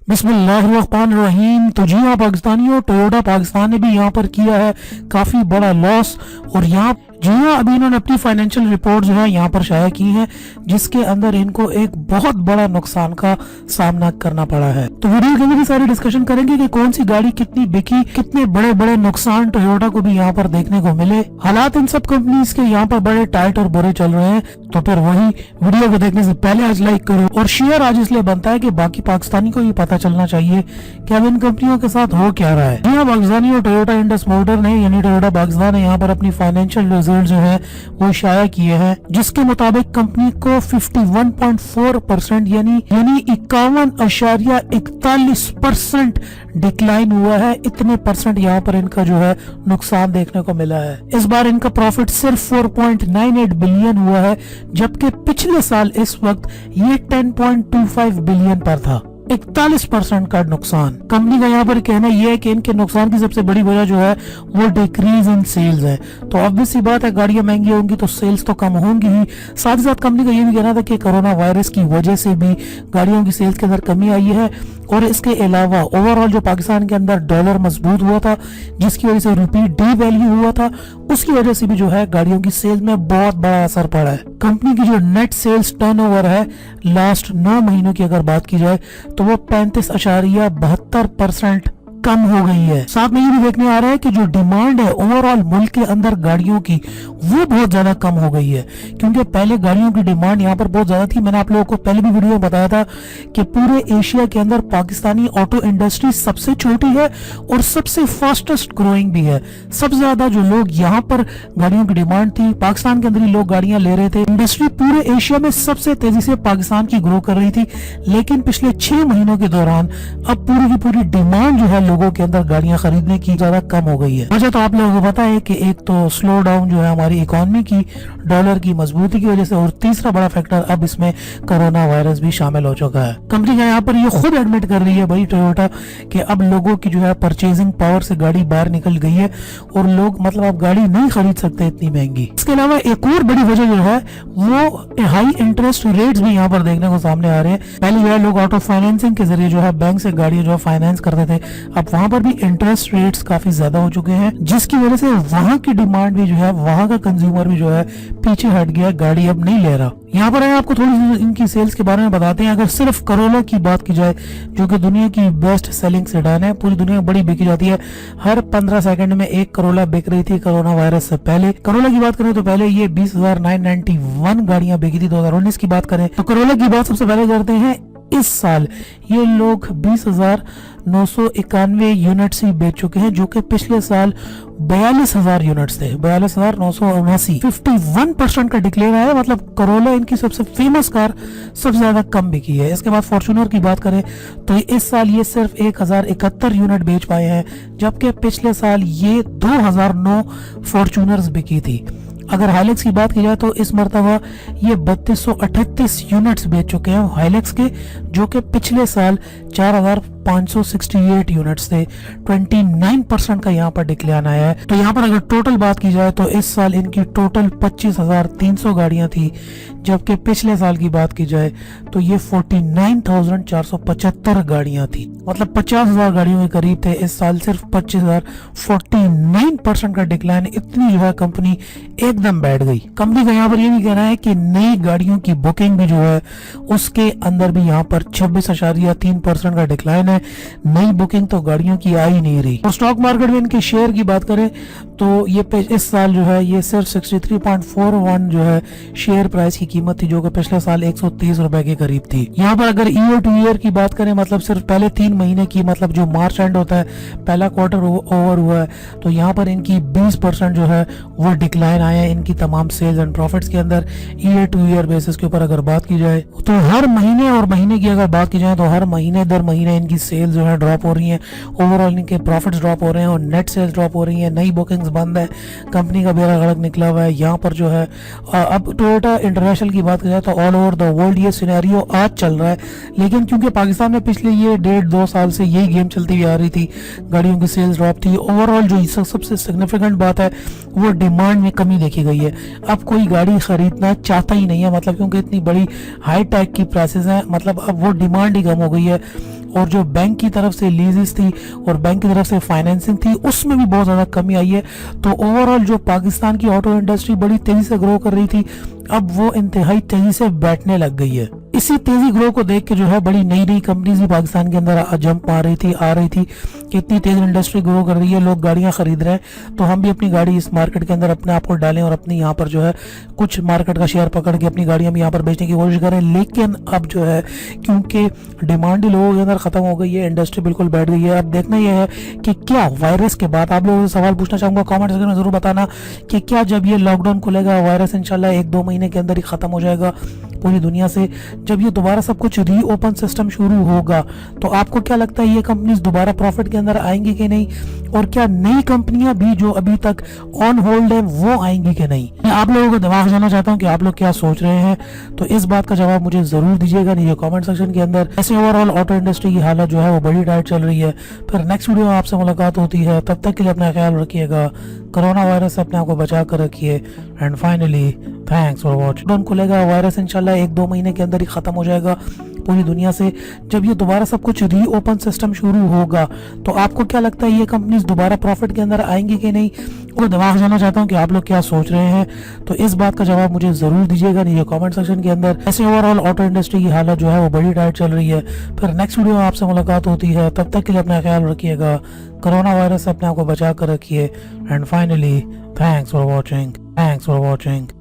बिस्मिल्लाहिर्रहमानिर्रहीम। तो जी हाँ पाकिस्तानियों, टोयोटा पाकिस्तान ने भी यहाँ पर किया है काफ़ी बड़ा लॉस। और यहाँ जी हाँ, अभी इन्होंने अपनी फाइनेंशियल रिपोर्ट जो है यहाँ पर शाया की है, जिसके अंदर इनको एक बहुत बड़ा नुकसान का सामना करना पड़ा है। तो वीडियो के अंदर भी सारी डिस्कशन करेंगे कि कौन सी गाड़ी कितनी बिकी, कितने बड़े बड़े नुकसान टोयोटा को भी यहाँ पर देखने को मिले। हालात इन सब कंपनीज के यहाँ पर बड़े टाइट और बुरे चल रहे हैं। तो फिर वही वीडियो को देखने से पहले आज लाइक करो और शेयर आज इसलिए बनता है कि बाकी पाकिस्तानी को ये पता चलना चाहिए कि अब इन कंपनियों के साथ हो क्या रहा है। यहाँ पाकिस्तानी और टोयोटा इंडस मोटर ने यानी टोयोटा पाकिस्तान ने यहाँ पर अपनी फाइनेंशियल रिजल्ट जो है वो शाया किए हैं, जिसके मुताबिक कंपनी को 51.4% यानी 51.41% डिक्लाइन हुआ है। इतने परसेंट यहाँ पर इनका जो है नुकसान देखने को मिला है। इस बार इनका प्रॉफिट सिर्फ 4.98 बिलियन हुआ है, जबकि पिछले साल इस वक्त ये 10.25 बिलियन पर था। 41% का नुकसान। कंपनी का यहाँ पर कहना यह है कि इनके नुकसान की सबसे बड़ी वजह जो है वो डिक्रीज इन सेल्स है। तो ऑब्वियस सी बात है, गाड़ियां महंगी होंगी तो सेल्स तो कम होंगी ही। साथ ही साथ कंपनी का ये भी कहना था कि कोरोना वायरस की वजह से भी गाड़ियों की सेल्स के अंदर कमी आई है। और इसके अलावा ओवरऑल जो पाकिस्तान के अंदर डॉलर मजबूत हुआ था, जिसकी वजह से रुपी डी वैल्यू हुआ था, उसकी वजह से भी जो है गाड़ियों की सेल्स में बहुत बड़ा असर पड़ा है। कंपनी की जो नेट सेल्स टर्नओवर है लास्ट 9 महीनों की अगर बात की जाए तो वो 35.72% कम हो गई है। साथ में ये भी देखने आ रहा है कि जो डिमांड है ओवरऑल मुल्क के अंदर गाड़ियों की, वो बहुत ज्यादा कम हो गई है। क्योंकि पहले गाड़ियों की डिमांड यहाँ पर बहुत ज्यादा थी। मैंने आप लोगों को पहले भी वीडियो में बताया था कि पूरे एशिया के अंदर पाकिस्तानी ऑटो इंडस्ट्री सबसे छोटी है और सबसे फास्टेस्ट ग्रोइंग भी है। सबसे ज्यादा जो लोग यहाँ पर गाड़ियों की डिमांड थी, पाकिस्तान के अंदर ही लोग गाड़ियां ले रहे थे। इंडस्ट्री पूरे एशिया में सबसे तेजी से पाकिस्तान की ग्रो कर रही थी। लेकिन पिछले 6 महीनों के दौरान अब पूरी की पूरी डिमांड जो है लोगों के अंदर गाड़ियां खरीदने की ज्यादा कम हो गई है। वजह तो आप लोगों को पता है कि एक तो स्लो डाउन जो है हमारी इकोनॉमी की, डॉलर की मजबूती की वजह से, और तीसरा बड़ा फैक्टर अब इसमें कोरोना वायरस भी शामिल हो चुका है। कंपनी का यहाँ पर ये खुद एडमिट कर रही है भाई टोयोटा कि अब लोगों की जो है परचेजिंग पावर से गाड़ी बाहर निकल गई है और लोग मतलब अब गाड़ी नहीं खरीद सकते इतनी महंगी। इसके अलावा एक और बड़ी वजह जो है वो हाई इंटरेस्ट रेट्स भी यहाँ पर देखने को सामने आ रहे हैं। पहले जो है लोग ऑटो फाइनेंसिंग के जरिए जो है बैंक से गाड़ी जो है फाइनेंस करते थे, अब वहां पर भी इंटरेस्ट रेट्स काफी ज्यादा हो चुके हैं, जिसकी वजह से वहां की डिमांड भी जो है, वहां का कंज्यूमर भी जो है पीछे हट गया, गाड़ी अब नहीं ले रहा। यहाँ पर आपको थोड़ी सी इनकी सेल्स के बारे में बताते हैं। अगर सिर्फ करोला की बात की जाए, जो कि दुनिया की बेस्ट सेलिंग सेडान है, पूरी दुनिया में बड़ी बिकी जाती है, हर 15 सेकंड में एक करोला बिक रही थी कोरोना वायरस से पहले। करोला की बात करें तो पहले ये 20,991 गाड़ियां बिकी थी। 2019 की बात करें तो करोला की बात सबसे पहले करते हैं। इस साल ये लोग 20,991 यूनिट्स ही बेच चुके हैं, जो कि पिछले साल 42,000 यूनिट्स थे, 42,979। 51% का डिक्लेयर है। मतलब करोला इनकी सबसे फेमस कार सबसे ज्यादा कम बिकी है। इसके बाद फॉर्च्यूनर की बात करें तो इस साल ये सिर्फ 1,071 यूनिट बेच पाए हैं, जबकि पिछले साल ये 2,009 फॉर्च्यूनर्स बिकी थी। अगर हाइलेक्स की बात की जाए तो इस मरतबा ये 3238 यूनिट्स बेच चुके हैं हाइलेक्स के, जो कि पिछले साल 4,568 यूनिट्स थे। 29% का यहाँ पर डिक्लाइन आया है। तो यहाँ पर अगर टोटल बात की जाए तो इस साल इनकी टोटल 25,300 गाड़ियां थी, जबकि पिछले साल की बात की जाए तो ये 49,475 गाड़ियां थी। मतलब 50,000 गाड़ियों के करीब थे। इस साल सिर्फ 25,000, 49% का डिक्लाइन। इतनी जो है कंपनी एकदम बैठ गई। कंपनी का यहाँ पर ये भी कहना है कि नई गाड़ियों की बुकिंग भी जो है उसके अंदर भी यहाँ पर 26.3% का डिक्लाइन है। नई बुकिंग तो गाड़ियों की आ ही नहीं रही। और स्टॉक मार्केट में इनके शेयर की बात करें तो ये इस साल जो है ये सिर्फ 63.41 जो है शेयर प्राइस की कीमत थी, जो कि पिछले साल 130 रुपए के करीब थी। यहाँ पर अगर ईयर टू ईयर की बात करें, मतलब सिर्फ पहले 3 महीने की, मतलब जो मार्च एंड होता है, पहला क्वार्टर ओवर हुआ है, तो यहाँ पर इनकी 20% जो है वो डिक्लाइन आया है इनकी तमाम सेल्स एंड प्रॉफिट्स के अंदर। ईयर टू ईयर बेसिस के ऊपर अगर बात की जाए तो हर महीने और महीने की अगर बात की जाए तो हर महीने दर महीने इनकी सेल्स जो है ड्रॉप हो रही है, ओवरऑल इनके प्रॉफिट्स ड्रॉप हो रहे हैं और नेट सेल्स ड्रॉप हो रही है। नई बुकिंग्स बंद है, कंपनी का बेड़ा गर्क निकला हुआ है। यहाँ पर जो है अब टोयोटा इंटरनेशनल की बात की जाए तो ऑल ओवर द वर्ल्ड ये सिनेरियो आज चल रहा है। लेकिन क्योंकि पाकिस्तान में पिछले ये 1.5-2 साल से यही गेम चलती हुई आ रही थी, गाड़ियों की सेल्स ड्रॉप थी। ओवरऑल जो सबसे सिग्निफिकेंट बात है वो डिमांड में कमी देखी गई है। अब कोई गाड़ी खरीदना चाहता ही नहीं है, मतलब क्योंकि इतनी बड़ी हाई टैक की प्राइसेस हैं, मतलब अब वो डिमांड ही कम हो गई है। और जो बैंक की तरफ से लीजेस थी और बैंक की तरफ से फाइनेंसिंग थी उसमें भी बहुत ज़्यादा कमी आई है। तो ओवरऑल जो पाकिस्तान की ऑटो इंडस्ट्री बड़ी तेज़ी से ग्रो कर रही थी, अब वो इंतहाई तेज़ी से बैठने लग गई है। इसी तेजी ग्रो को देख के जो है बड़ी नई नई कंपनीज भी पाकिस्तान के अंदर जंप आ रही थी कि इतनी तेज इंडस्ट्री ग्रो कर रही है, लोग गाड़ियां खरीद रहे हैं, तो हम भी अपनी गाड़ी इस मार्केट के अंदर अपने आप को डालें और अपनी यहाँ पर जो है कुछ मार्केट का शेयर पकड़ के अपनी गाड़ियां भी यहाँ पर बेचने की कोशिश करें। लेकिन अब जो है क्योंकि डिमांड ही लोगों के अंदर खत्म हो गई है, इंडस्ट्री बिल्कुल बैठ गई है। अब देखना यह है कि क्या वायरस के बाद, आप लोगों से सवाल पूछना चाहूंगा कॉमेंट सेक्शन में जरूर बताना कि क्या जब ये लॉकडाउन खुलेगा, वायरस इंशाल्लाह 1-2 महीने के अंदर ही खत्म हो जाएगा पूरी दुनिया से, जब ये दोबारा सब कुछ रीओपन सिस्टम शुरू होगा, तो आपको क्या लगता है ये कंपनीज दोबारा प्रॉफिट के अंदर आएंगी कि नहीं, और क्या नई कंपनियां भी जो अभी तक ऑन होल्ड है वो आएंगी कि नहीं। मैं आप लोगों को दिमाग जानना चाहता हूं कि आप लोग क्या सोच रहे हैं, तो इस बात का जवाब मुझे जरूर दीजिएगा नीचे कमेंट सेक्शन के अंदर। ऐसे ओवरऑल ऑटो इंडस्ट्री की हालत जो है वो बड़ी टाइट चल रही है। फिर नेक्स्ट वीडियो में आपसे मुलाकात होती है, तब तक के लिए अपना ख्याल रखिएगा, कोरोना वायरस से अपने आप को बचा कर रखिए, and finally thanks for watching. Lockdown खुलेगा, वायरस इंशाल्लाह 1-2 महीने के अंदर ही खत्म हो जाएगा पूरी दुनिया से, जब ये दोबारा सब कुछ रीओपन सिस्टम शुरू होगा, तो आपको क्या लगता है ये कंपनीज दोबारा प्रॉफिट के अंदर आएंगी कि नहीं। वो दिमाग जानना चाहता हूँ कि आप लोग क्या सोच रहे हैं, तो इस बात का जवाब मुझे जरूर दीजिएगा नीचे कमेंट सेक्शन के अंदर। ऐसे ओवरऑल ऑटो इंडस्ट्री की हालत जो है वो बड़ी टाइट चल रही है। फिर नेक्स्ट वीडियो में आपसे मुलाकात होती है, तब तक के लिए अपना ख्याल रखिएगा, कोरोना वायरस से अपने आप को बचा कर रखिए, and finally thanks for watching.